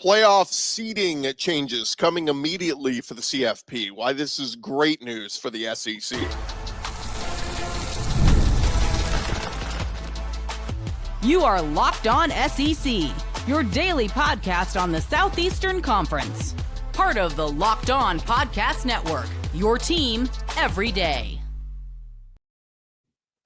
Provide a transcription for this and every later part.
Playoff seeding changes coming immediately for the CFP. Why this is great news for the SEC. You are Locked On SEC, your daily podcast on the Southeastern Conference. Part of the Locked On Podcast Network, your team every day.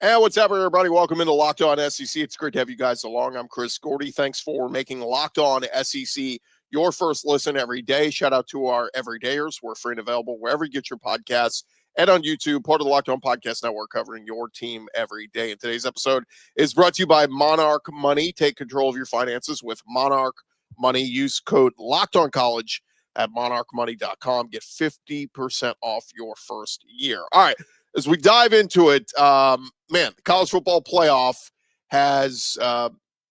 And what's up, everybody? Welcome into Locked On SEC. It's great to have you guys along. I'm Chris Gordy. Thanks for making Locked On SEC your first listen every day. Shout out to our everydayers. We're free and available wherever you get your podcasts and on YouTube, part of the Locked On Podcast Network, covering your team every day. And today's episode is brought to you by Monarch Money. Take control of your finances with Monarch Money. Use code LOCKEDONCollege at monarchmoney.com. Get 50% off your first year. All right. As we dive into it, the college football playoff has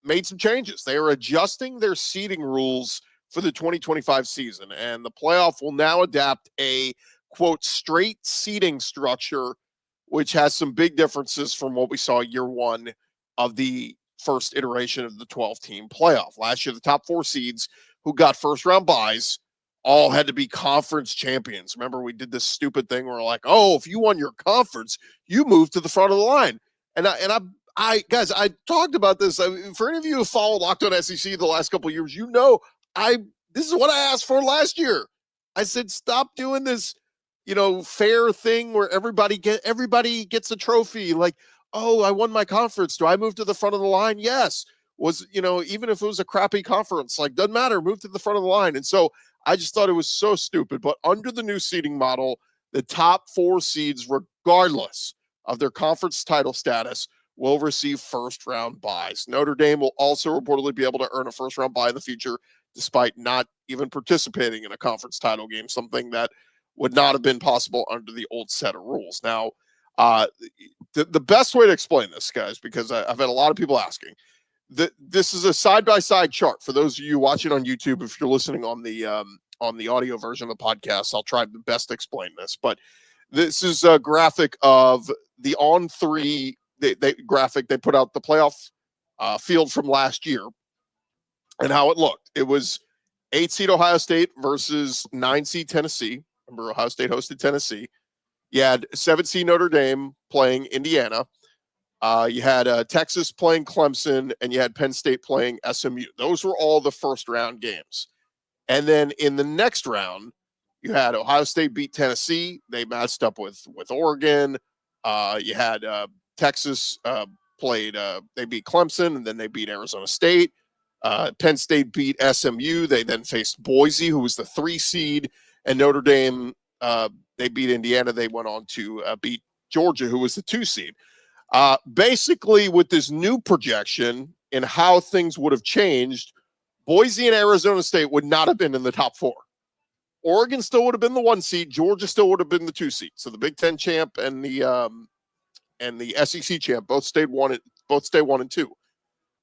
made some changes. They are adjusting their seeding rules for the 2025 season, and the playoff will now adapt a, quote, straight seeding structure, which has some big differences from what we saw year one of the first iteration of the 12-team playoff. Last year, the top four seeds who got first-round byes all had to be conference champions. Remember, we did this stupid thing where we're like, oh, if you won your conference, you moved to the front of the line. And I guys, I talked about this. For any of you who followed Locked On SEC the last couple of years, you know, this is what I asked for last year. I said, stop doing this, fair thing where everybody gets a trophy. Like, oh, I won my conference. Do I move to the front of the line? Yes. Even if it was a crappy conference, like, doesn't matter, move to the front of the line. And so I just thought it was so stupid. But under the new seeding model, the top four seeds, regardless of their conference title status, will receive first-round byes. Notre Dame will also reportedly be able to earn a first-round bye in the future, despite not even participating in a conference title game, something that would not have been possible under the old set of rules. Now, the best way to explain this, guys, because I've had a lot of people asking, this is a side-by-side chart for those of you watching on YouTube. If you're listening on the audio version of the podcast, I'll try the best to explain this. But this is a graphic of the on-3 graphic. They put out the playoff field from last year and how it looked. It was 8-seed Ohio State versus 9-seed Tennessee. Remember, Ohio State hosted Tennessee. You had 7-seed Notre Dame playing Indiana. You had Texas playing Clemson, and you had Penn State playing SMU. Those were all the first-round games. And then in the next round, you had Ohio State beat Tennessee. They matched up with Oregon. You had Texas they beat Clemson, and then they beat Arizona State. Penn State beat SMU. They then faced Boise, who was the 3 seed, and Notre Dame, they beat Indiana. They went on to beat Georgia, who was the 2 seed. Basically, with this new projection and how things would have changed, Boise and Arizona State would not have been in the top 4. Oregon still would have been the 1 seed. Georgia still would have been the 2 seed. So the Big Ten champ and the SEC champ both stayed 1 and 2.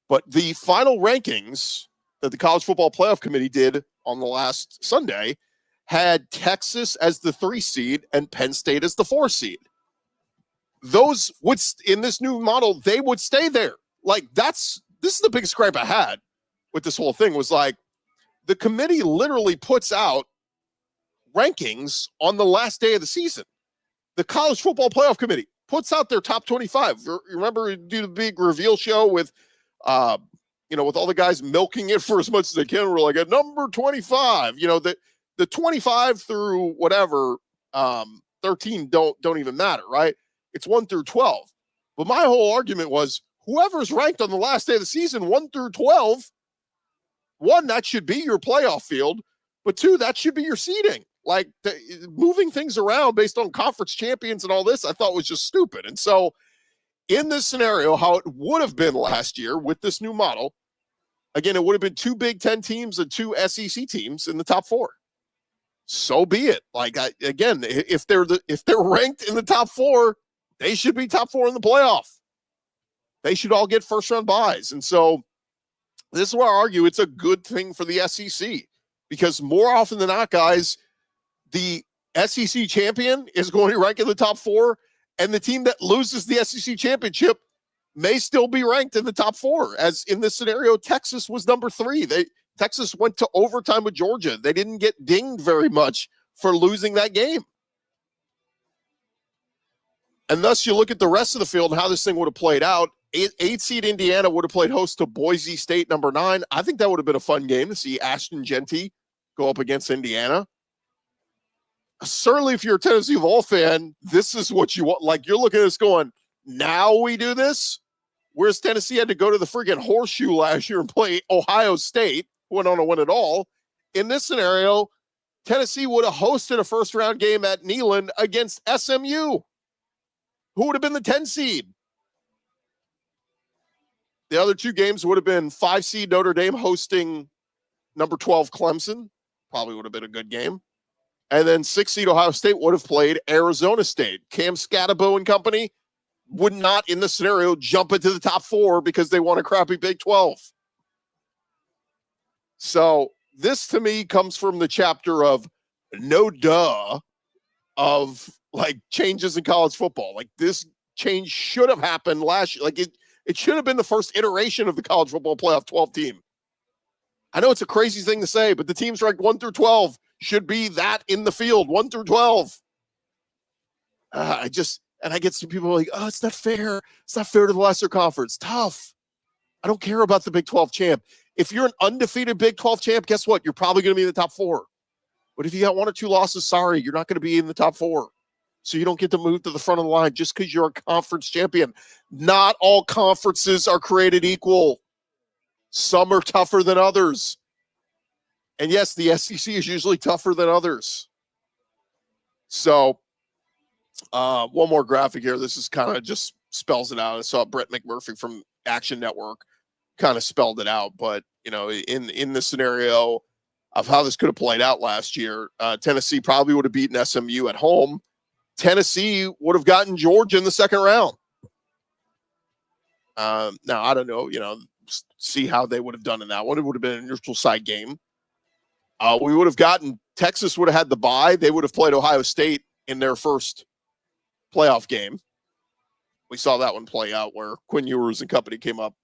But the final rankings that the College Football Playoff Committee did on the last Sunday had Texas as the 3 seed and Penn State as the 4 seed. Those would, in this new model, they would stay there. Like, this is the biggest gripe I had with this whole thing, was like, the committee literally puts out rankings on the last day of the season. The College Football Playoff Committee puts out their top 25. You remember we do the big reveal show with all the guys milking it for as much as they can. We're like, at number 25, the 25 through whatever, 13 don't even matter, right? It's 1 through 12. But my whole argument was, whoever's ranked on the last day of the season, 1 through 12, 1, that should be your playoff field. But 2, that should be your seeding. Like, moving things around based on conference champions and all this, I thought was just stupid. And so in this scenario, how it would have been last year with this new model, again, it would have been 2 Big Ten teams and 2 SEC teams in the top 4. So be it. Like, if they're ranked in the top 4, they should be top 4 in the playoff. They should all get first-round byes. And so this is where I argue it's a good thing for the SEC, because more often than not, guys, the SEC champion is going to rank in the top 4, and the team that loses the SEC championship may still be ranked in the top 4. As in this scenario, Texas was number 3. Texas went to overtime with Georgia. They didn't get dinged very much for losing that game. And thus, you look at the rest of the field and how this thing would have played out. 8 seed Indiana would have played host to Boise State, number 9. I think that would have been a fun game to see Ashton Genty go up against Indiana. Certainly, if you're a Tennessee Vol fan, this is what you want. Like, you're looking at this going, now we do this? Whereas Tennessee had to go to the freaking horseshoe last year and play Ohio State, who went on to win it all. In this scenario, Tennessee would have hosted a first-round game at Neyland against SMU, who would have been the 10 seed. The other 2 games would have been 5 seed Notre Dame hosting number 12 Clemson. Probably would have been a good game. And then 6 seed Ohio State would have played Arizona State. Cam Scatabo and company would not, in the scenario, jump into the top 4 because they won a crappy Big 12. So this, to me, comes from the chapter of no duh of, like, changes in college football. Like, this change should have happened last year. Like, it should have been the first iteration of the college football playoff 12 team. I know it's a crazy thing to say, but the teams ranked 1 through 12 should be that in the field, 1 through 12. I get some people like, oh, it's not fair. It's not fair to the lesser conference. Tough. I don't care about the Big 12 champ. If you're an undefeated Big 12 champ, guess what? You're probably going to be in the top 4. But if you got 1 or 2 losses, sorry, you're not going to be in the top 4. So you don't get to move to the front of the line just because you're a conference champion. Not all conferences are created equal. Some are tougher than others. And yes, the SEC is usually tougher than others. So one more graphic here. This is kind of just spells it out. I saw Brett McMurphy from Action Network kind of spelled it out. But, you know, in the scenario of how this could have played out last year, Tennessee probably would have beaten SMU at home. Tennessee would have gotten Georgia in the second round. Now, I don't know, see how they would have done in that one. It would have been a neutral site game. We would have gotten, Texas would have had the bye. They would have played Ohio State in their first playoff game. We saw that one play out where Quinn Ewers and company came up,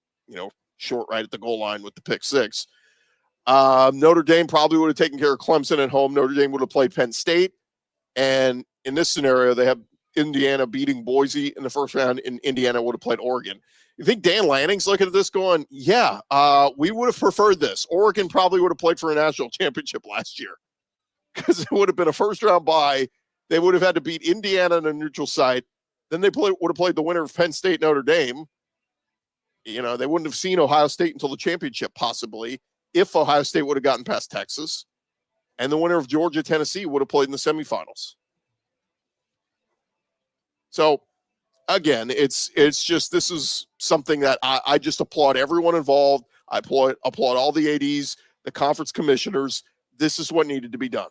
short right at the goal line with the pick 6. Notre Dame probably would have taken care of Clemson at home. Notre Dame would have played Penn State. And in this scenario, they have Indiana beating Boise in the first round, and Indiana would have played Oregon. You think Dan Lanning's looking at this going, yeah, we would have preferred this. Oregon probably would have played for a national championship last year because it would have been a first-round bye. They would have had to beat Indiana in a neutral site. Then they would have played the winner of Penn State, Notre Dame. They wouldn't have seen Ohio State until the championship, possibly, if Ohio State would have gotten past Texas. And the winner of Georgia, Tennessee would have played in the semifinals. So, again, it's just, this is something that I just applaud everyone involved. I applaud all the ADs, the conference commissioners. This is what needed to be done.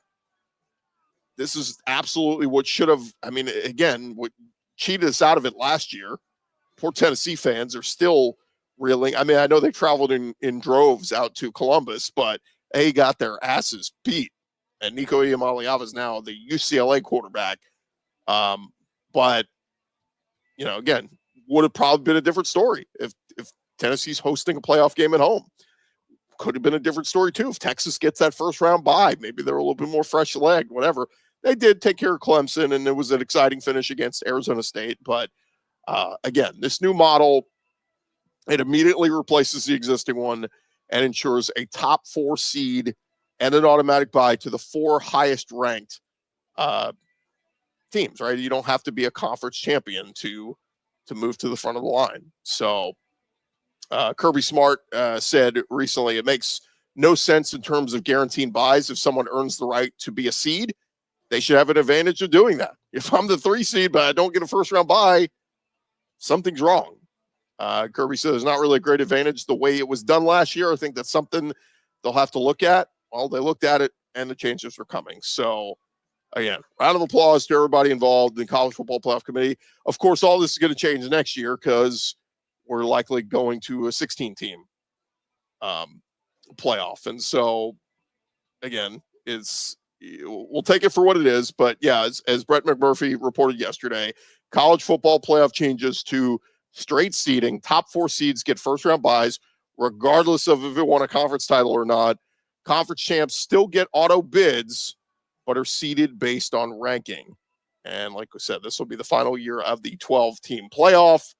This is absolutely what should have, again, what cheated us out of it last year. Poor Tennessee fans are still reeling. I know they traveled in droves out to Columbus, but they got their asses beat. And Nico Iamaleava is now the UCLA quarterback. But, again, would have probably been a different story if Tennessee's hosting a playoff game at home. Could have been a different story, too, if Texas gets that first round bye. Maybe they're a little bit more fresh-legged, whatever. They did take care of Clemson, and it was an exciting finish against Arizona State. But, again, this new model, it immediately replaces the existing one and ensures a top 4 seed and an automatic bye to the 4 highest-ranked teams, right? You don't have to be a conference champion to move to the front of the line. So Kirby Smart said recently, it makes no sense in terms of guaranteeing buys. If someone earns the right to be a seed, they should have an advantage of doing that. If I'm the 3 seed, but I don't get a first-round bye, something's wrong. Kirby said it's not really a great advantage the way it was done last year. I think that's something they'll have to look at. Well, they looked at it, and the changes were coming. So, again, round of applause to everybody involved in the College Football Playoff Committee. Of course, all this is going to change next year because we're likely going to a 16-team playoff. And so, again, we'll take it for what it is. But, yeah, as Brett McMurphy reported yesterday, College Football Playoff changes to straight seeding. Top 4 seeds get first-round buys, regardless of if it won a conference title or not. Conference champs still get auto bids, but are seeded based on ranking. And like I said, this will be the final year of the 12-team playoff.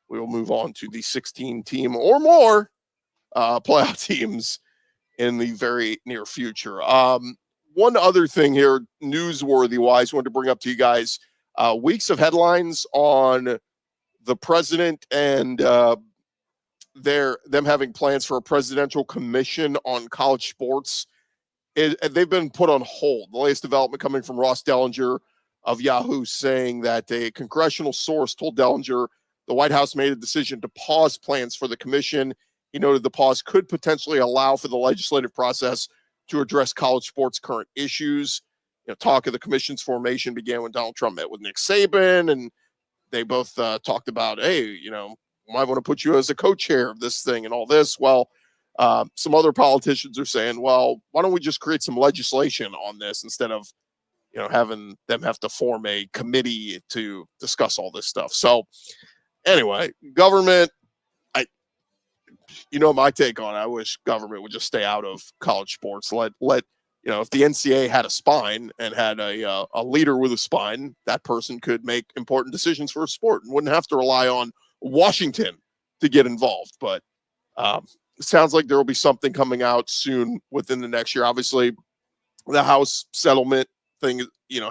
We will move on to the 16-team or more playoff teams in the very near future. One other thing here, newsworthy-wise, wanted to bring up to you guys, weeks of headlines on the president and them having plans for a presidential commission on college sports. They've been put on hold. The latest development coming from Ross Dellinger of Yahoo, saying that a congressional source told Dellinger the White House made a decision to pause plans for the commission. He noted the pause could potentially allow for the legislative process to address college sports' current issues. Talk of the commission's formation began when Donald Trump met with Nick Saban, and they both talked about, hey, might want to put you as a co-chair of this thing and all this. Well, some other politicians are saying, well, why don't we just create some legislation on this instead of, having them have to form a committee to discuss all this stuff. So anyway, government, my take on it, I wish government would just stay out of college sports. Let if the NCAA had a spine and had a leader with a spine, that person could make important decisions for a sport and wouldn't have to rely on Washington to get involved. But it sounds like there will be something coming out soon within the next year. Obviously, the House settlement thing,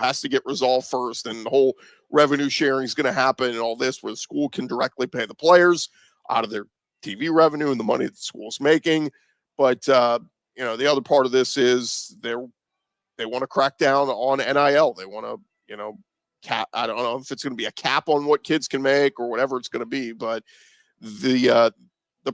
has to get resolved first, and the whole revenue sharing is going to happen and all this, where the school can directly pay the players out of their TV revenue and the money that the school's making. But the other part of this is they want to crack down on NIL. They want to, cap. I don't know if it's going to be a cap on what kids can make or whatever it's going to be, but the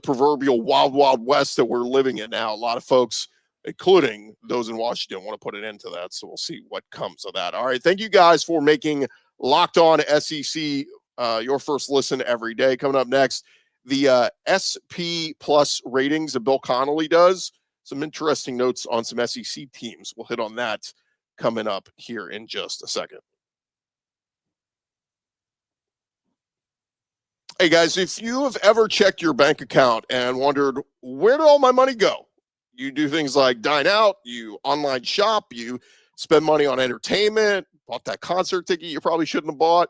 proverbial wild, wild west that we're living in now, a lot of folks, including those in Washington, want to put an end to that. So we'll see what comes of that. All right. Thank you guys for making Locked On SEC your first listen every day. Coming up next, the SP Plus ratings that Bill Connolly does. Some interesting notes on some SEC teams. We'll hit on that coming up here in just a second. Hey guys, if you have ever checked your bank account and wondered, where did all my money go? You do things like dine out, you online shop, you spend money on entertainment, bought that concert ticket you probably shouldn't have bought.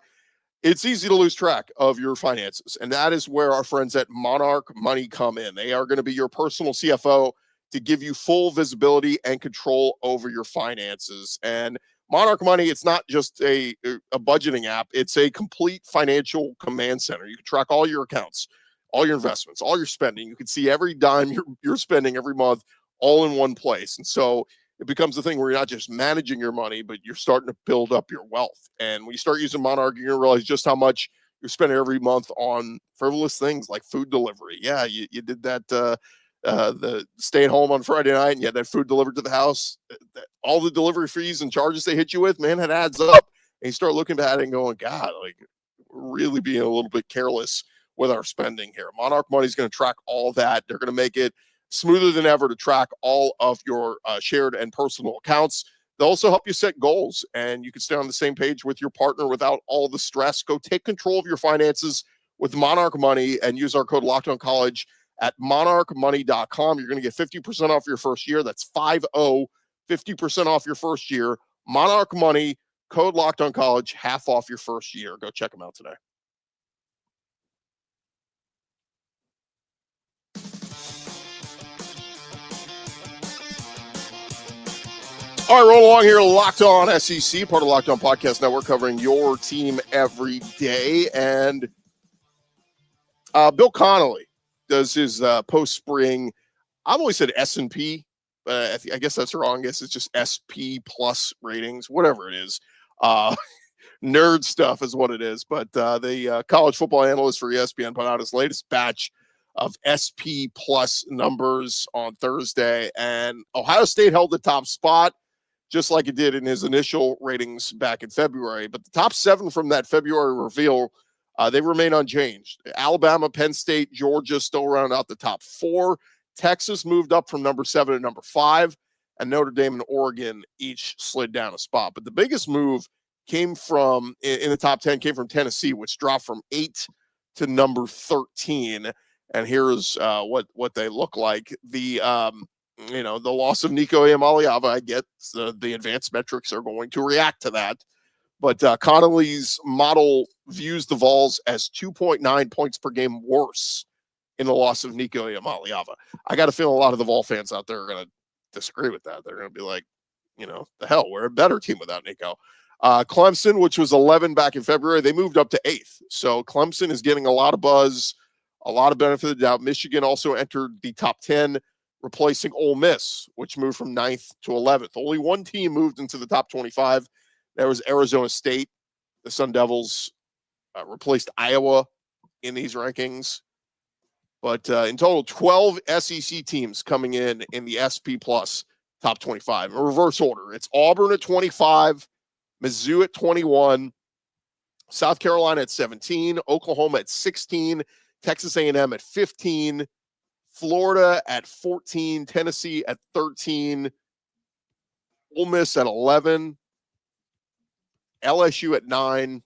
It's easy to lose track of your finances, and that is where our friends at Monarch Money come in. They are going to be your personal CFO to give you full visibility and control over your finances. And Monarch Money, it's not just a budgeting app. It's a complete financial command center. You can track all your accounts, all your investments, all your spending. You can see every dime you're spending every month all in one place. And so it becomes a thing where you're not just managing your money, but you're starting to build up your wealth. And when you start using Monarch, you're going to realize just how much you're spending every month on frivolous things like food delivery. Yeah, you did that, the staying home on Friday night and you had that food delivered to the house. All the delivery fees and charges they hit you with, man, it adds up. And you start looking at it and going, God, like, we're really being a little bit careless with our spending here. Monarch Money is going to track all that. They're going to make it smoother than ever to track all of your shared and personal accounts. They'll also help you set goals, and you can stay on the same page with your partner without all the stress. Go take control of your finances with Monarch Money and use our code LOCKEDONCollege at monarchmoney.com. You're going to get 50% off your first year. That's 50% off your first year. Monarch Money, code LOCKEDONCollege, half off your first year. Go check them out today. All right, roll along here. Locked On SEC, part of Locked On Podcast Network, covering your team every day. And Bill Connolly does his post-spring. I've always said S&P, but I guess that's wrong. I guess it's just SP Plus ratings, whatever it is. Nerd stuff is what it is. But the college football analyst for ESPN put out his latest batch of SP Plus numbers on Thursday. And Ohio State held the top spot, just like it did in his initial ratings back in February. But the top 7 from that February reveal, they remain unchanged. Alabama, Penn State, Georgia still round out the top 4. Texas moved up from number 7 to number 5. And Notre Dame and Oregon each slid down a spot. But the biggest move came from, in the top 10, came from Tennessee, which dropped from 8 to number 13. And here's what they look like. The loss of Nico Iamaleava, I get the advanced metrics are going to react to that. But Connolly's model views the Vols as 2.9 points per game worse in the loss of Nico Iamaleava. I got to feel a lot of the Vol fans out there are going to disagree with that. They're going to be like, the hell, we're a better team without Nico. Clemson, which was 11 back in February, they moved up to 8th. So Clemson is getting a lot of buzz, a lot of benefit of the doubt. Michigan also entered the top 10, replacing Ole Miss, which moved from 9th to 11th. Only one team moved into the top 25. That was Arizona State. The Sun Devils replaced Iowa in these rankings. But in total, 12 SEC teams coming in the SP Plus top 25. In reverse order, it's Auburn at 25, Mizzou at 21, South Carolina at 17, Oklahoma at 16, Texas A&M at 15, Florida at 14, Tennessee at 13, Ole Miss at 11, LSU at 9,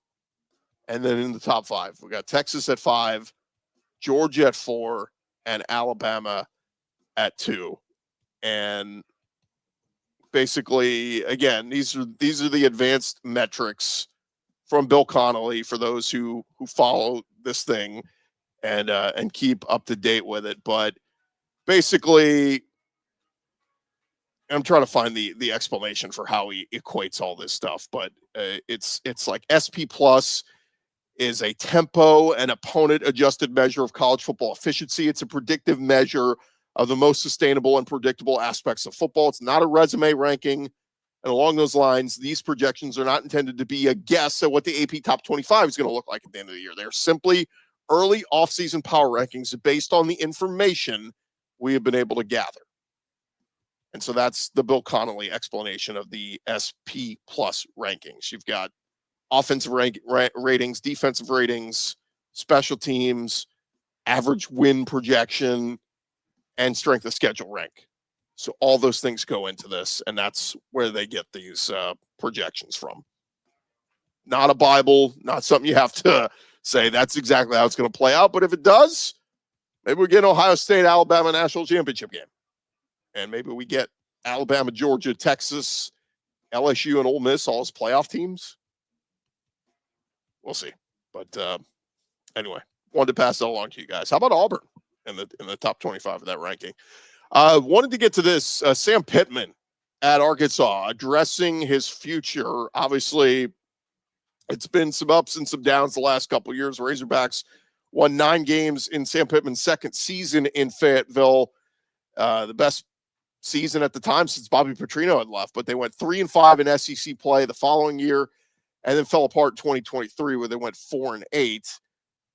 and then in the top 5, we got Texas at 5, Georgia at 4, and Alabama at 2. And basically, again, these are the advanced metrics from Bill Connolly for those who follow this thing and keep up to date with it. But basically, I'm trying to find the explanation for how he equates all this stuff, but it's like SP Plus is a tempo and opponent adjusted measure of college football efficiency. It's a predictive measure of the most sustainable and predictable aspects of football. It's not a resume ranking. And along those lines, these projections are not intended to be a guess at what the AP Top 25 is going to look like at the end of the year. They're simply early offseason power rankings based on the information we have been able to gather. And so that's the Bill Connolly explanation of the SP Plus rankings. You've got offensive ratings, defensive ratings, special teams, average win projection, and strength of schedule rank. So all those things go into this, and that's where they get these projections from. Not a Bible, not something you have to say that's exactly how it's going to play out. But if it does, maybe we get an Ohio State, Alabama national championship game. And maybe we get Alabama, Georgia, Texas, LSU, and Ole Miss all as playoff teams. We'll see. But anyway, wanted to pass that along to you guys. How about Auburn in the top 25 of that ranking? Wanted to get to this. Sam Pittman at Arkansas addressing his future. Obviously, it's been some ups and some downs the last couple of years. Razorbacks won 9 games in Sam Pittman's second season in Fayetteville. The best season at the time since Bobby Petrino had left, but they went 3-5 in SEC play the following year and then fell apart in 2023 where they went 4-8.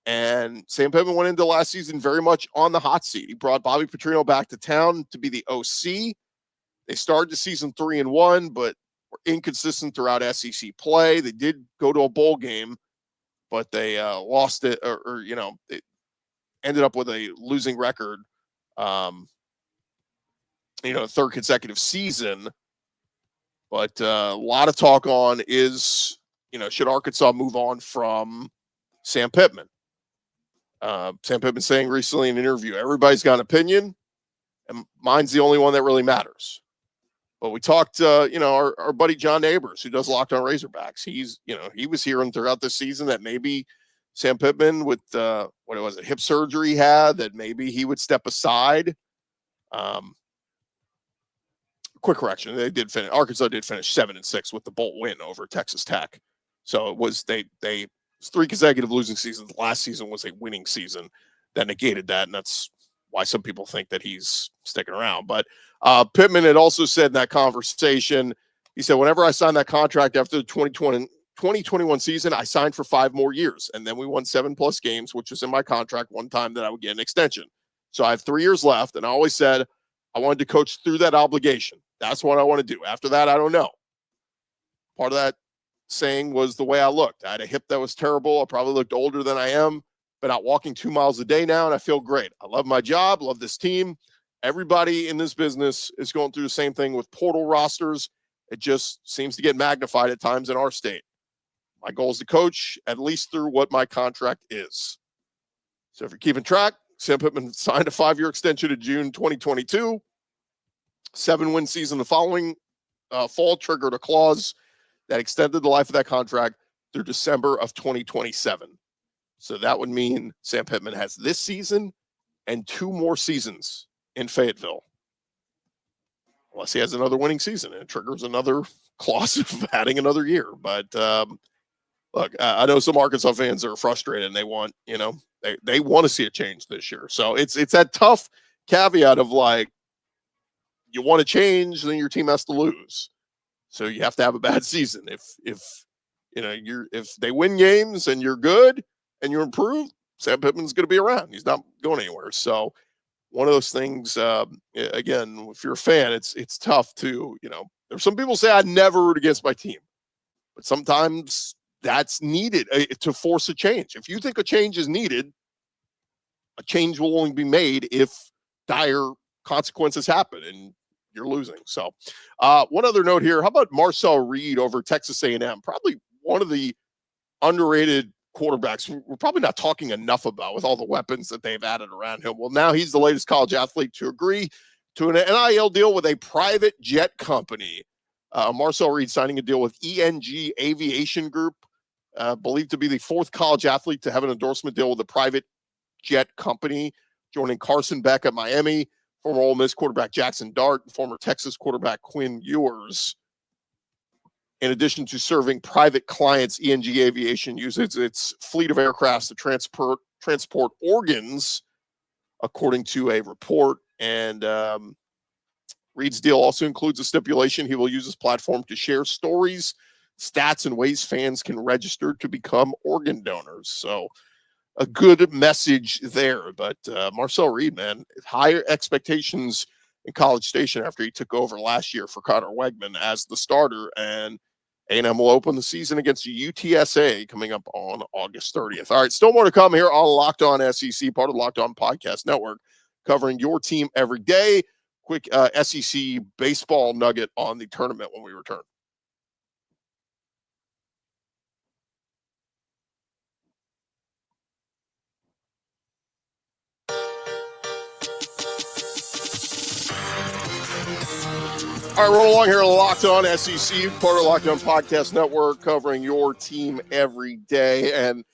And Sam Pittman went into last season very much on the hot seat. He brought Bobby Petrino back to town to be the OC. They started the season 3-1, but were inconsistent throughout SEC play. They did go to a bowl game, but they lost it, or they ended up with a losing record. Third consecutive season. But a lot of talk on is, should Arkansas move on from Sam Pittman? Sam Pittman saying recently in an interview, everybody's got an opinion, and mine's the only one that really matters. But we talked, our buddy John Neighbors, who does Locked On Razorbacks. He was hearing throughout the season that maybe Sam Pittman with hip surgery he had, that maybe he would step aside. Quick correction: Arkansas did finish 7-6 with the bowl win over Texas Tech. So it was they 3 consecutive losing seasons. Last season was a winning season that negated that, and that's why some people think that he's sticking around. But Pittman had also said in that conversation, he said, whenever I signed that contract after the 2021 season, I signed for 5 more years, and then we won 7+ games, which was in my contract one time that I would get an extension. So I have 3 years left, and I always said I wanted to coach through that obligation. That's what I want to do. After that, I don't know. Part of that saying was the way I looked. I had a hip that was terrible. I probably looked older than I am. Been out walking 2 miles a day now, and I feel great. I love my job, love this team. Everybody in this business is going through the same thing with portal rosters. It just seems to get magnified at times in our state. My goal is to coach at least through what my contract is. So if you're keeping track, Sam Pittman signed a 5-year extension to June 2022. 7-win season the following fall triggered a clause that extended the life of that contract through December of 2027. So that would mean Sam Pittman has this season and 2 more seasons in Fayetteville. Unless he has another winning season and it triggers another clause of adding another year. But look, I know some Arkansas fans are frustrated and they want, they want to see a change this year. So it's that tough caveat of like, you want to change, then your team has to lose. So you have to have a bad season. If they win games and you're good and you improve, Sam Pittman's going to be around. He's not going anywhere. So one of those things, again, if you're a fan, it's tough to, there's some people say I never root against my team, but sometimes that's needed to force a change. If you think a change is needed, a change will only be made if dire consequences happen and you're losing. So one other note here, how about Marcel Reed over Texas A&M? Probably one of the underrated quarterbacks we're probably not talking enough about with all the weapons that they've added around him. Well, now he's the latest college athlete to agree to an NIL deal with a private jet company. Marcel Reed signing a deal with ENG Aviation Group, believed to be the 4th college athlete to have an endorsement deal with a private jet company, joining Carson Beck at Miami, former Ole Miss quarterback Jackson Dart, and former Texas quarterback Quinn Ewers. In addition to serving private clients, ENG Aviation uses its fleet of aircrafts to transport organs, according to a report. And Reed's deal also includes a stipulation he will use his platform to share stories, stats, and ways fans can register to become organ donors. So a good message there. But Marcel Reed, man, higher expectations in College Station after he took over last year for Connor Wegman as the starter. And A&M will open the season against UTSA coming up on August 30th. All right, still more to come here on Locked On SEC, part of the Locked On Podcast Network, covering your team every day. Quick SEC baseball nugget on the tournament when we return. All right, roll along here, Locked On SEC, part of Locked On Podcast Network, covering your team every day. And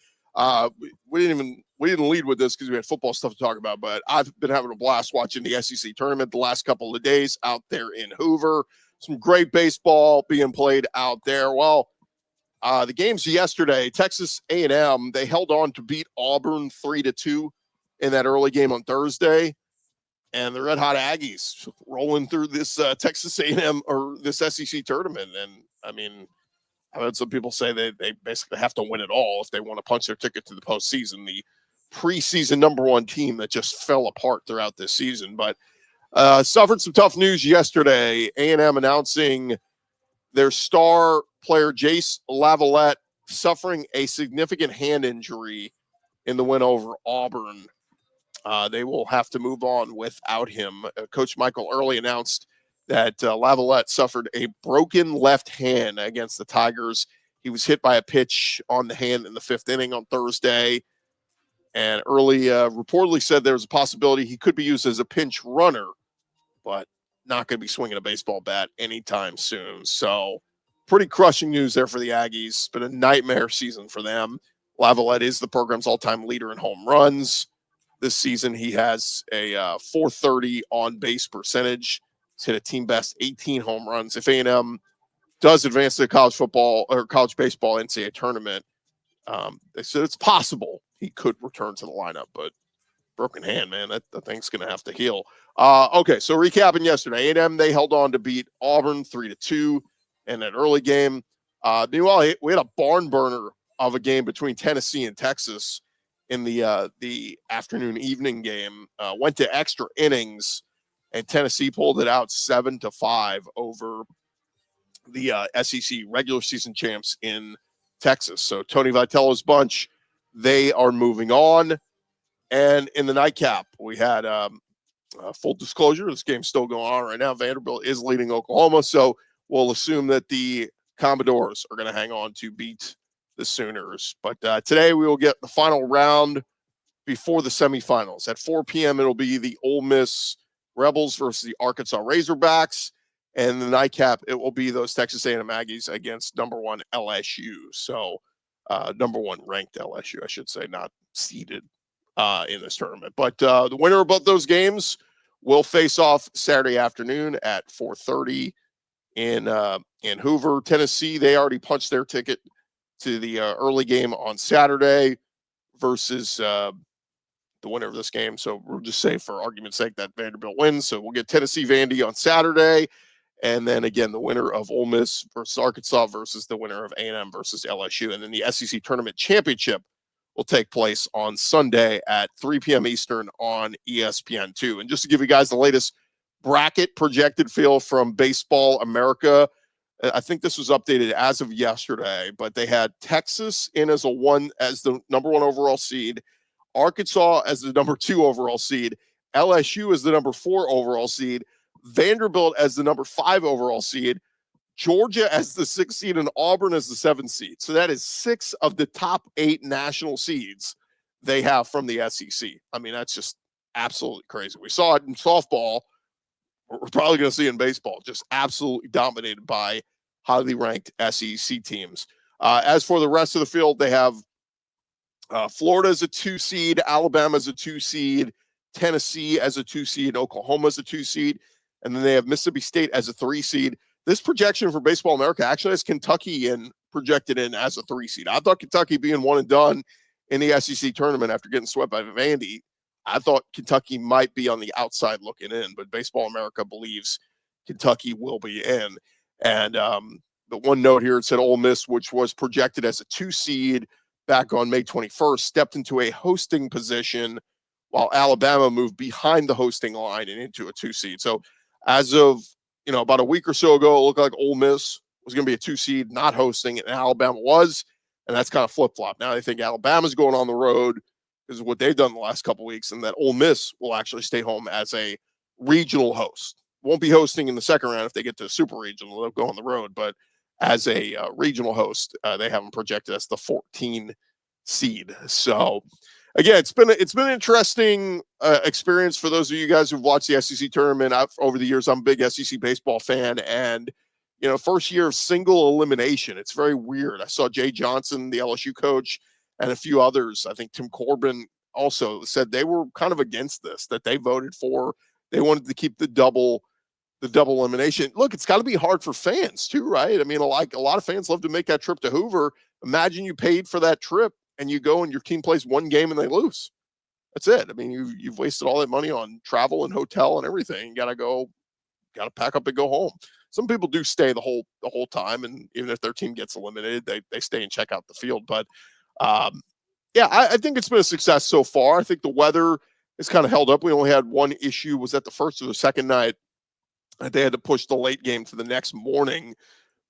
we didn't lead with this because we had football stuff to talk about, but I've been having a blast watching the SEC tournament the last couple of days out there in Hoover. Some great baseball being played out there. Well, the games yesterday, Texas A&M, they held on to beat Auburn 3-2 in that early game on Thursday. And the Red Hot Aggies rolling through this Texas A&M or this SEC tournament. And I mean, I've had some people say they basically have to win it all if they want to punch their ticket to the postseason. The preseason #1 team that just fell apart throughout this season, but suffered some tough news yesterday. A&M announcing their star player Jace Lavalette suffering a significant hand injury in the win over Auburn. They will have to move on without him. Coach Michael Early announced that Lavalette suffered a broken left hand against the Tigers. He was hit by a pitch on the hand in the 5th inning on Thursday. And Early reportedly said there's a possibility he could be used as a pinch runner, but not going to be swinging a baseball bat anytime soon. So pretty crushing news there for the Aggies, but a nightmare season for them. Lavalette is the program's all-time leader in home runs. This season, he has a .430 on-base percentage. He's hit a team best 18 home runs. If A&M does advance to the college football or college baseball NCAA tournament, they said it's possible he could return to the lineup, but broken hand, man, that thing's going to have to heal. Okay, so recapping yesterday, A&M, they held on to beat Auburn 3-2 in that early game. Meanwhile, we had a barn burner of a game between Tennessee and Texas in the afternoon evening game. Went to extra innings, and Tennessee pulled it out 7-5 over the SEC regular season champs in Texas. So Tony Vitello's bunch, they are moving on. And in the nightcap, we had full disclosure, this game's still going on right now. Vanderbilt is leading Oklahoma, so we'll assume that the Commodores are going to hang on to beat the Sooners. But today we will get the final round before the semifinals. At 4 p.m., it'll be the Ole Miss Rebels versus the Arkansas Razorbacks. And the nightcap, it will be those Texas A&M Aggies against number 1 LSU. So number 1 ranked LSU, I should say, not seeded in this tournament. But the winner of both those games will face off Saturday afternoon at 4:30 in Hoover, Tennessee. They already punched their ticket to the early game on Saturday versus the winner of this game. So we'll just say, for argument's sake, that Vanderbilt wins. So we'll get Tennessee Vandy on Saturday. And then again, the winner of Ole Miss versus Arkansas versus the winner of A&M versus LSU. And then the SEC Tournament Championship will take place on Sunday at 3 p.m. Eastern on ESPN2. And just to give you guys the latest bracket projected feel from Baseball America, I think this was updated as of yesterday, but they had Texas in as the number 1 overall seed, Arkansas as the number 2 overall seed, LSU as the number 4 overall seed, Vanderbilt as the number 5 overall seed, Georgia as the 6th seed, and Auburn as the 7th seed. So that is 6 of the top 8 national seeds they have from the SEC. I mean, that's just absolutely crazy. We saw it in softball. We're probably going to see it in baseball, just absolutely dominated by highly ranked SEC teams. As for the rest of the field, they have Florida as a 2 seed, Alabama as a 2 seed, Tennessee as a 2 seed, Oklahoma as a 2 seed, and then they have Mississippi State as a 3 seed. This projection for Baseball America actually has Kentucky projected in as a 3 seed. I thought Kentucky being one and done in the SEC tournament after getting swept by Vandy, I thought Kentucky might be on the outside looking in, but Baseball America believes Kentucky will be in. And the one note here, it said Ole Miss, which was projected as a 2 seed back on May 21st, stepped into a hosting position while Alabama moved behind the hosting line and into a 2 seed. So as of, about a week or so ago, it looked like Ole Miss was going to be a 2 seed, not hosting, and Alabama was, and that's kind of flip-flop. Now they think Alabama's going on the road, is what they've done the last couple of weeks, and that Ole Miss will actually stay home as a regional host. Won't be hosting in the second round if they get to super regional. They'll go on the road, but as a regional host, they have them projected as the 14 seed. So again, it's been an interesting experience for those of you guys who've watched the SEC tournament. Over the years, I'm a big SEC baseball fan, and first year of single elimination. It's very weird. I saw Jay Johnson, the LSU coach, and a few others. I think Tim Corbin also said they were kind of against this, that they voted for. They wanted to keep the double elimination. Look, it's got to be hard for fans too, right? I mean, like a lot of fans love to make that trip to Hoover. Imagine you paid for that trip and you go and your team plays one game and they lose. That's it. I mean, you've wasted all that money on travel and hotel and everything. You got to pack up and go home. Some people do stay the whole time, and even if their team gets eliminated, they stay and check out the field. But I think it's been a success so far. I think the weather has kind of held up. We only had one issue, was that the first or the second night they had to push the late game to the next morning.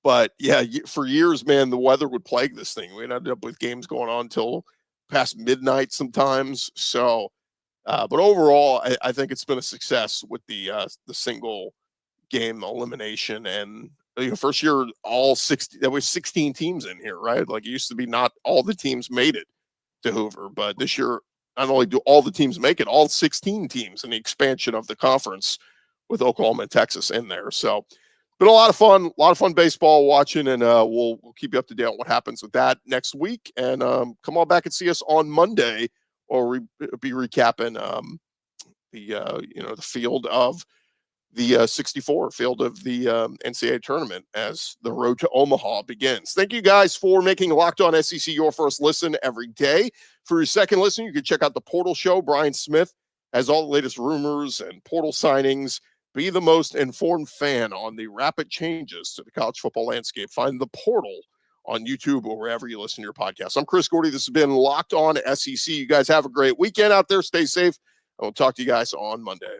But yeah, for years, man, the weather would plague this thing. We ended up with games going on till past midnight sometimes. So, but overall, I think it's been a success with the single game elimination. And first year, there was 16 teams in here, right? Like it used to be not all the teams made it to Hoover, but this year, not only do all the teams make it, all 16 teams in the expansion of the conference with Oklahoma and Texas in there. So been a lot of fun baseball watching, and we'll keep you up to date on what happens with that next week. And come on back and see us on Monday, or be recapping the field of the 64 field of the NCAA tournament as the road to Omaha begins. Thank you guys for making Locked On SEC your first listen every day. For your second listen, you can check out the Portal Show. Brian Smith has all the latest rumors and portal signings. Be the most informed fan on the rapid changes to the college football landscape. Find the Portal on YouTube or wherever you listen to your podcast. I'm Chris Gordy. This has been Locked On SEC. You guys have a great weekend out there. Stay safe, and we'll talk to you guys on Monday.